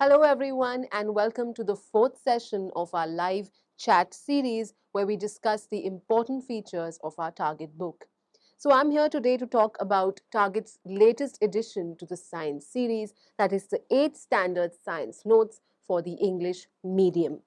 Hello everyone and welcome to the fourth session of our live chat series where we discuss the important features of our target book. So I'm here today to talk about Target's latest addition to the science series, that is the 8th Standard Science Notes for the English medium.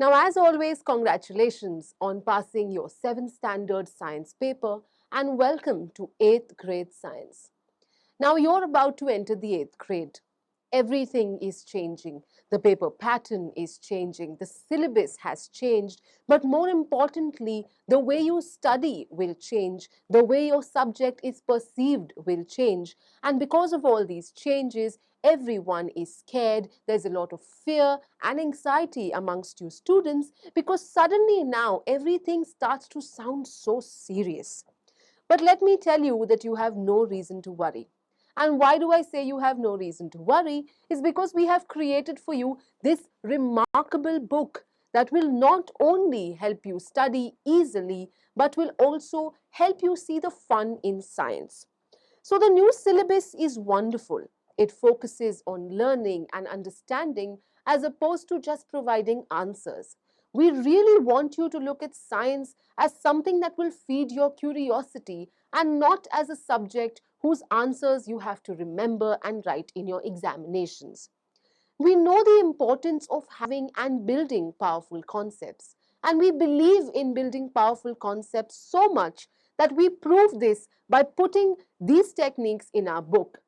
Now, as always, congratulations on passing your 7th Standard Science paper and welcome to 8th grade science. Now you're about to enter the 8th grade. Everything is changing. The paper pattern is changing. The syllabus has changed. But more importantly, the way you study will change. The way your subject is perceived will change. And because of all these changes, everyone is scared. There's a lot of fear and anxiety amongst you students because suddenly now everything starts to sound so serious. But let me tell you that you have no reason to worry. And why do I say you have no reason to worry? Is because we have created for you this remarkable book that will not only help you study easily, but will also help you see the fun in science. So the new syllabus is wonderful. It focuses on learning and understanding as opposed to just providing answers. We really want you to look at science as something that will feed your curiosity and not as a subject whose answers you have to remember and write in your examinations. We know the importance of having and building powerful concepts, and we believe in building powerful concepts so much that we prove this by putting these techniques in our book.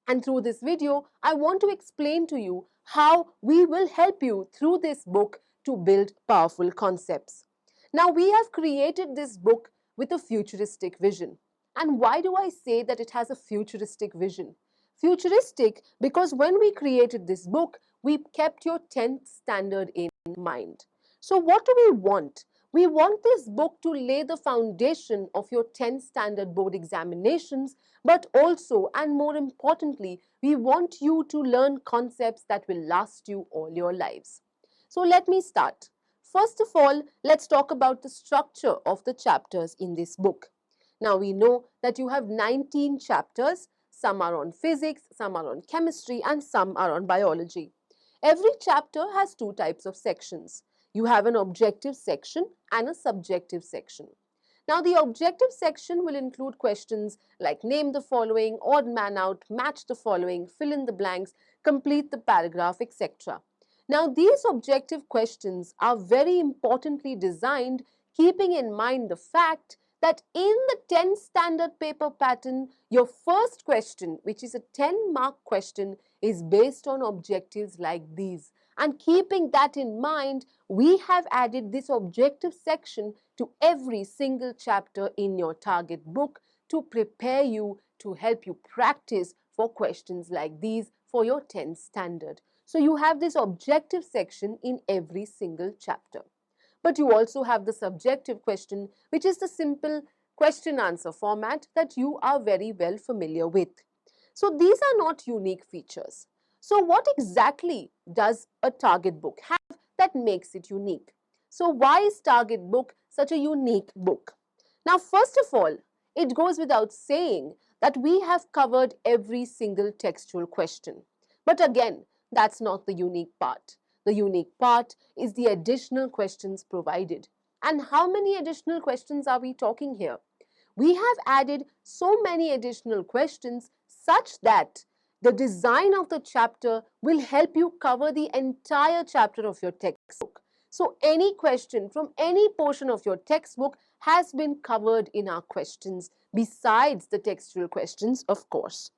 And through this video, I want to explain to you how we will help you through this book to build powerful concepts. Now, we have created this book with a futuristic vision. And why do I say that it has a futuristic vision? Futuristic because when we created this book, we kept your 10th standard in mind. So what do we want? We want this book to lay the foundation of your 10th standard board examinations, but also and more importantly, we want you to learn concepts that will last you all your lives. So let me start. First of all, let's talk about the structure of the chapters in this book. Now we know that you have 19 chapters. Some are on physics, some are on chemistry, and some are on biology. Every chapter has two types of sections. You have an objective section and a subjective section. Now, the objective section will include questions like name the following, odd man out, match the following, fill in the blanks, complete the paragraph, etc. Now, these objective questions are very importantly designed, keeping in mind the fact that in the 10 standard paper pattern, your first question, which is a 10-mark question, is based on objectives like these. And keeping that in mind, we have added this objective section to every single chapter in your target book to prepare you, to help you practice for questions like these for your 10th standard. So you have this objective section in every single chapter. But you also have the subjective question, which is the simple question answer format that you are very well familiar with. So these are not unique features. So what exactly does a target book have that makes it unique? So why is target book such a unique book? Now, first of all, it goes without saying that we have covered every single textual question. But again, that's not the unique part. The unique part is the additional questions provided. And how many additional questions are we talking here? We have added so many additional questions such that the design of the chapter will help you cover the entire chapter of your textbook. So any question from any portion of your textbook has been covered in our questions, besides the textual questions, of course.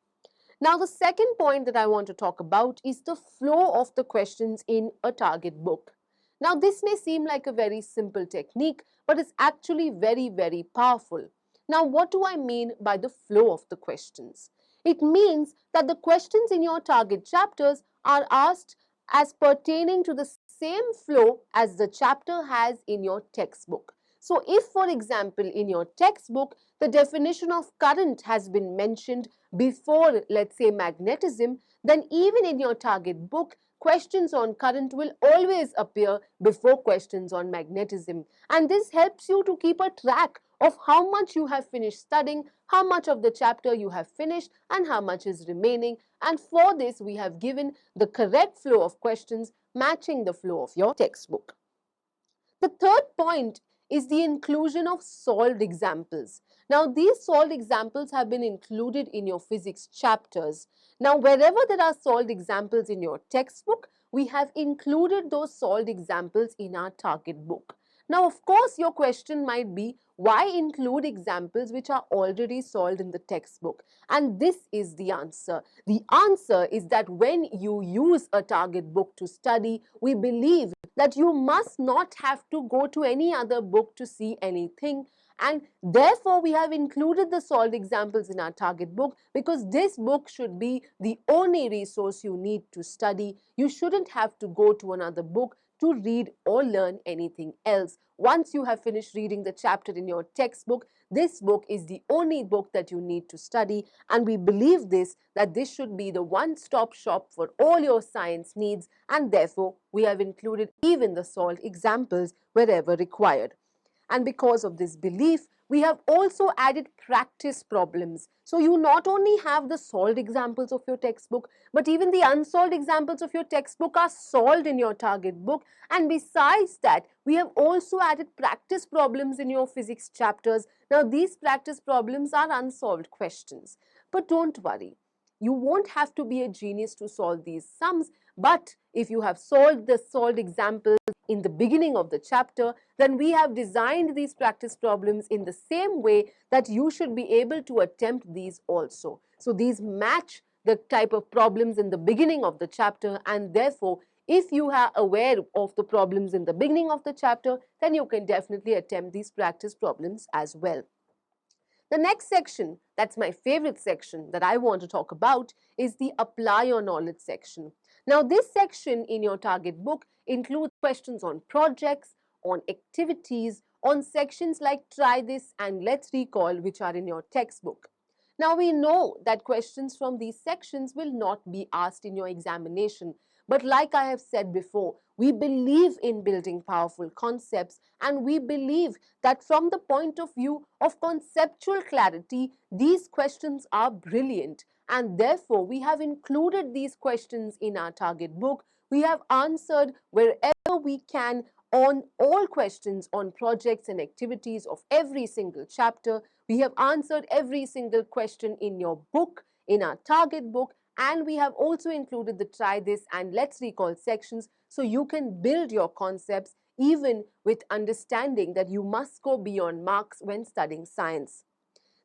Now, the second point that I want to talk about is the flow of the questions in a target book. Now, this may seem like a very simple technique, but it's actually very, very powerful. Now, what do I mean by the flow of the questions? It means that the questions in your target chapters are asked as pertaining to the same flow as the chapter has in your textbook. So, if for example in your textbook the definition of current has been mentioned before, let's say, magnetism, then even in your target book, questions on current will always appear before questions on magnetism. And this helps you to keep a track of how much you have finished studying, how much of the chapter you have finished, and how much is remaining. And for this, we have given the correct flow of questions matching the flow of your textbook. The third point is the inclusion of solved examples. Now, these solved examples have been included in your physics chapters. Now, wherever there are solved examples in your textbook, we have included those solved examples in our target book. Now, of course, your question might be, why include examples which are already solved in the textbook? And this is the answer. The answer is that when you use a target book to study, we believe that you must not have to go to any other book to see anything, and therefore we have included the solved examples in our target book because this book should be the only resource you need to study. You shouldn't have to go to another book to read or learn anything else. Once you have finished reading the chapter in your textbook, this book is the only book that you need to study, and we believe that this should be the one-stop shop for all your science needs, and therefore we have included even the solved examples wherever required. And because of this belief, we have also added practice problems. So you not only have the solved examples of your textbook, but even the unsolved examples of your textbook are solved in your target book. And besides that, we have also added practice problems in your physics chapters. Now, these practice problems are unsolved questions. But don't worry, you won't have to be a genius to solve these sums. But if you have solved the solved examples in the beginning of the chapter, then we have designed these practice problems in the same way that you should be able to attempt these also. So these match the type of problems in the beginning of the chapter, and therefore if you are aware of the problems in the beginning of the chapter, then you can definitely attempt these practice problems as well. The next section, that's my favorite section that I want to talk about, is the apply your knowledge section. Now, this section in your target book includes questions on projects, on activities, on sections like try this and let's recall, which are in your textbook. Now, we know that questions from these sections will not be asked in your examination. But like I have said before, we believe in building powerful concepts, and we believe that from the point of view of conceptual clarity, these questions are brilliant. And therefore, we have included these questions in our target book. We have answered wherever we can on all questions on projects and activities of every single chapter. We have answered every single question in your book, in our target book, and we have also included the try this and let's recall sections so you can build your concepts even with understanding that you must go beyond marks when studying science.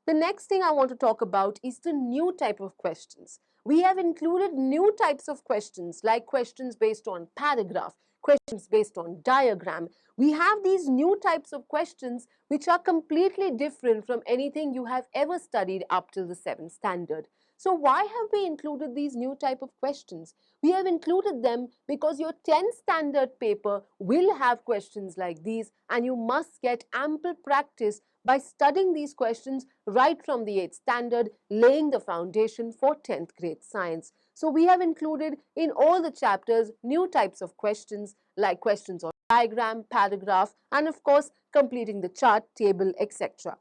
The next thing I want to talk about is the new type of questions. We have included new types of questions like questions based on paragraph, questions based on diagram. We have these new types of questions which are completely different from anything you have ever studied up till the 7th standard. So why have we included these new type of questions? We have included them because your 10th standard paper will have questions like these, and you must get ample practice by studying these questions right from the 8th standard, laying the foundation for 10th grade science. So we have included in all the chapters new types of questions like questions on diagram, paragraph, and of course completing the chart, table, etc.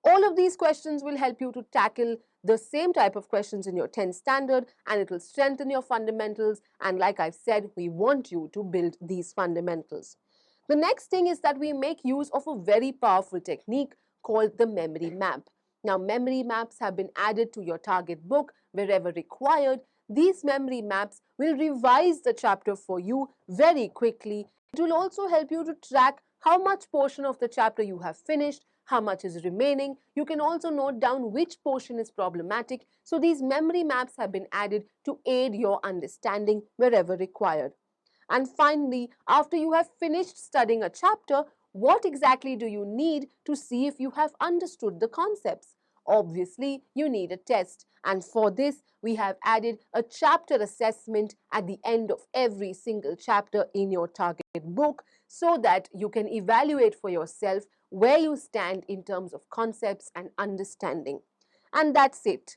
All of these questions will help you to tackle the same type of questions in your 10th standard, and it will strengthen your fundamentals, and like I've said, we want you to build these fundamentals. The next thing is that we make use of a very powerful technique called the memory map. Now, memory maps have been added to your target book wherever required. These memory maps will revise the chapter for you very quickly. It will also help you to track how much portion of the chapter you have finished, how much is remaining. You can also note down which portion is problematic. So these memory maps have been added to aid your understanding wherever required. And finally, after you have finished studying a chapter, what exactly do you need to see if you have understood the concepts? Obviously, you need a test, and for this, we have added a chapter assessment at the end of every single chapter in your target book so that you can evaluate for yourself where you stand in terms of concepts and understanding. And that's it.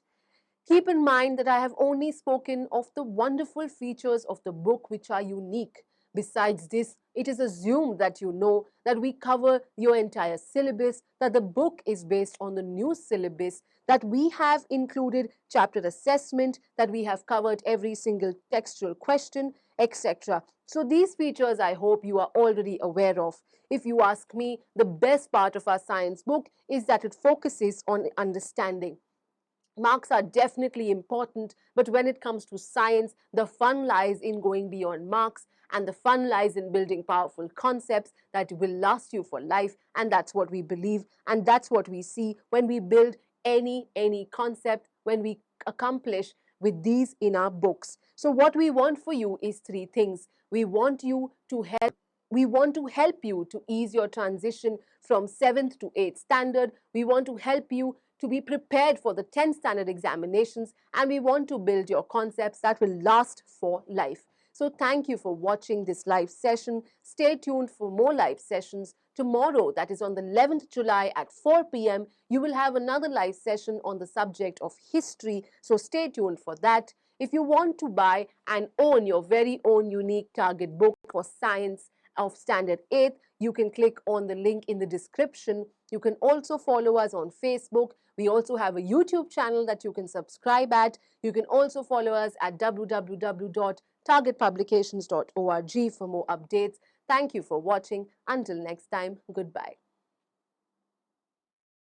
Keep in mind that I have only spoken of the wonderful features of the book which are unique. Besides this, it is assumed that you know that we cover your entire syllabus, that the book is based on the new syllabus, that we have included chapter assessment, that we have covered every single textual question, etc. So these features I hope you are already aware of. If you ask me, the best part of our science book is that it focuses on understanding. Marks are definitely important, but when it comes to science, the fun lies in going beyond marks, and the fun lies in building powerful concepts that will last you for life, and that's what we believe, and that's what we see when we build any concept, when we accomplish with these in our books. So what we want for you is three things. We want to help you to ease your transition from 7th to 8th standard. We want to help you to be prepared for the 10th standard examinations, and we want to build your concepts that will last for life. So thank you for watching this live session. Stay tuned for more live sessions. Tomorrow, that is on the 11th July at 4 p.m., you will have another live session on the subject of history. So stay tuned for that. If you want to buy and own your very own unique target book for science of Standard 8, you can click on the link in the description. You can also follow us on Facebook. We also have a YouTube channel that you can subscribe at. You can also follow us at www.targetpublications.org for more updates. Thank you for watching. Until next time, goodbye.